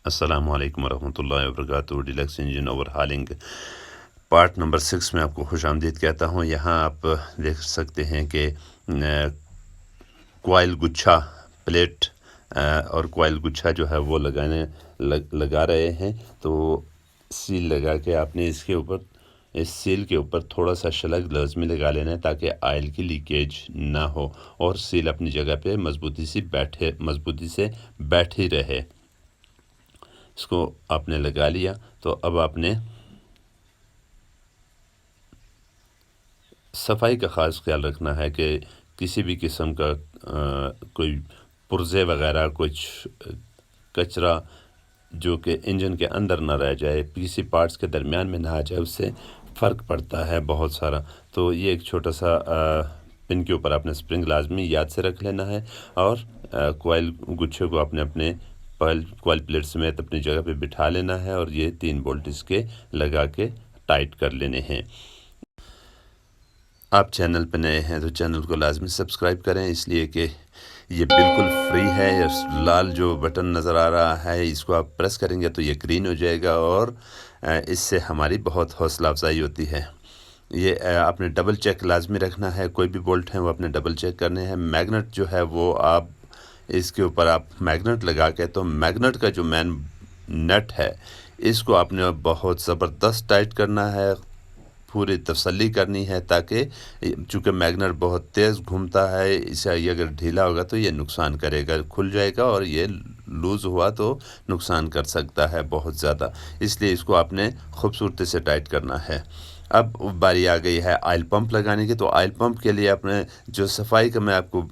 السلام علیکم ورحمۃ اللہ وبرکاتہ۔ Deluxe engine over hauling part number 6 میں آپ کو خوش آمدید کہتا ہوں۔ یہاں آپ دیکھ سکتے ہیں کہ کوائل گچھا پلیٹ اور کوائل گچھا جو ہے وہ لگا رہے ہیں، تو سیل لگا کے آپ نے اس سیل کے اوپر تھوڑا سا شلگ لازمی لگا لینا ہے تاکہ آئل کی لیکیج نہ ہو اور سیل اپنی جگہ پہ مضبوطی سے بیٹھی رہے۔ اس کو آپ نے لگا لیا، تو اب آپ نے صفائی کا خاص خیال رکھنا ہے کہ کسی بھی قسم کا کوئی پرزے وغیرہ کچھ کچرا جو کہ انجن کے اندر نہ رہ جائے، کسی پارٹس کے درمیان میں نہ آ جائے، اس سے فرق پڑتا ہے بہت سارا۔ تو یہ ایک چھوٹا سا پن کے اوپر آپ نے سپرنگ لازمی یاد سے رکھ لینا ہے، اور کوائل گچھے کو آپ نے اپنے کوائل پلیٹ سمیت اپنی جگہ پہ بٹھا لینا ہے، اور یہ 3 بولٹ اس کے لگا کے ٹائٹ کر لینے ہیں۔ آپ چینل پہ نئے ہیں تو چینل کو لازمی سبسکرائب کریں، اس لیے کہ یہ بالکل فری ہے۔ لال جو بٹن نظر آ رہا ہے، اس کو آپ پریس کریں گے تو یہ گرین ہو جائے گا، اور اس سے ہماری بہت حوصلہ افزائی ہوتی ہے۔ یہ آپ نے ڈبل چیک لازمی رکھنا ہے، کوئی بھی بولٹ ہیں وہ اپنے ڈبل چیک کرنے ہیں۔ میگنٹ جو ہے وہ آپ اس کے اوپر آپ میگنٹ لگا کے، تو میگنٹ کا جو مین نٹ ہے اس کو آپ نے بہت زبردست ٹائٹ کرنا ہے، پوری تسلی کرنی ہے، تاکہ چونکہ میگنٹ بہت تیز گھومتا ہے، اسے یہ اگر ڈھیلا ہوگا تو یہ نقصان کرے گا، کھل جائے گا، اور یہ لوز ہوا تو نقصان کر سکتا ہے بہت زیادہ۔ اس لیے اس کو آپ نے خوبصورتی سے ٹائٹ کرنا ہے۔ اب باری آ گئی ہے آئل پمپ لگانے کی، تو آئل پمپ کے لیے آپ نے جو صفائی کا میں آپ کو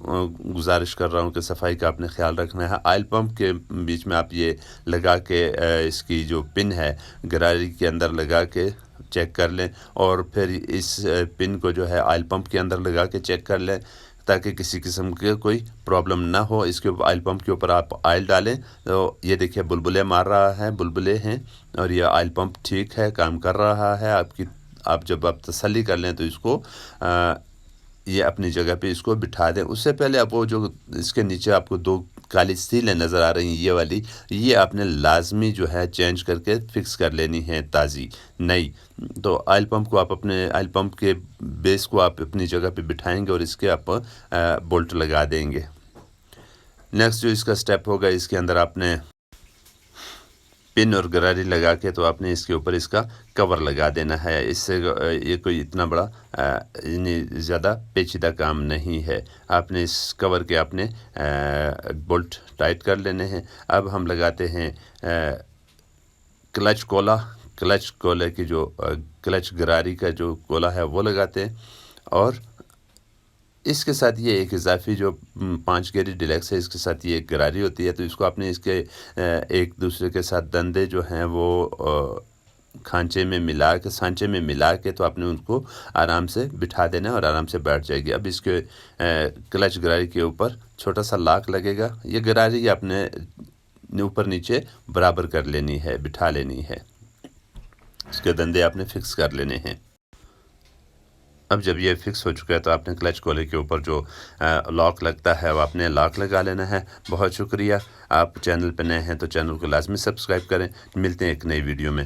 گزارش کر رہا ہوں کہ صفائی کا آپ نے خیال رکھنا ہے۔ آئل پمپ کے بیچ میں آپ یہ لگا کے اس کی جو پن ہے گراری کے اندر لگا کے چیک کر لیں، اور پھر اس پن کو جو ہے آئل پمپ کے اندر لگا کے چیک کر لیں تاکہ کسی قسم کے کوئی پرابلم نہ ہو۔ اس کے آئل پمپ کے اوپر آپ آئل ڈالیں تو یہ دیکھیں بلبلے مار رہا ہے، بلبلے ہیں، اور یہ آئل پمپ ٹھیک ہے، کام کر رہا ہے۔ آپ جب آپ تسلی کر لیں تو اس کو یہ اپنی جگہ پہ اس کو بٹھا دیں۔ اس سے پہلے آپ وہ جو اس کے نیچے آپ کو 2 کالی سیلیں نظر آ رہی ہیں، یہ والی، یہ آپ نے لازمی جو ہے چینج کر کے فکس کر لینی ہے تازی نئی۔ تو آئل پمپ کو آپ اپنے آئل پمپ کے بیس کو آپ اپنی جگہ پہ بٹھائیں گے اور اس کے آپ بولٹ لگا دیں گے۔ نیکسٹ جو اس کا سٹیپ ہوگا، اس کے اندر آپ نے پن اور گراری لگا کے تو آپ نے اس کے اوپر اس کا کور لگا دینا ہے۔ اس سے یہ کوئی اتنا بڑا زیادہ پیچیدہ کام نہیں ہے۔ آپ نے اس کور کے آپ نے بولٹ ٹائٹ کر لینے ہیں۔ اب ہم لگاتے ہیں کلچ کولے کی جو کلچ گراری کا جو کولا ہے وہ لگاتے ہیں، اور اس کے ساتھ یہ ایک اضافی جو 5 گیری ڈیلکس ہے، اس کے ساتھ یہ ایک گراری ہوتی ہے، تو اس کو آپ نے اس کے ایک دوسرے کے ساتھ دندے جو ہیں وہ سانچے میں ملا کے تو آپ نے ان کو آرام سے بٹھا دینا ہے اور آرام سے بیٹھ جائے گی۔ اب اس کے کلچ گراری کے اوپر چھوٹا سا لاک لگے گا، یہ گراری آپ نے اوپر نیچے برابر کر لینی ہے، بٹھا لینی ہے، اس کے دندے آپ نے فکس کر لینے ہیں۔ اب جب یہ فکس ہو چکا ہے تو آپ نے کلچ کولے کے اوپر جو لاک لگتا ہے وہ آپ نے لاک لگا لینا ہے۔ بہت شکریہ۔ آپ چینل پہ نئے ہیں تو چینل کو لازمی سبسکرائب کریں۔ ملتے ہیں ایک نئی ویڈیو میں۔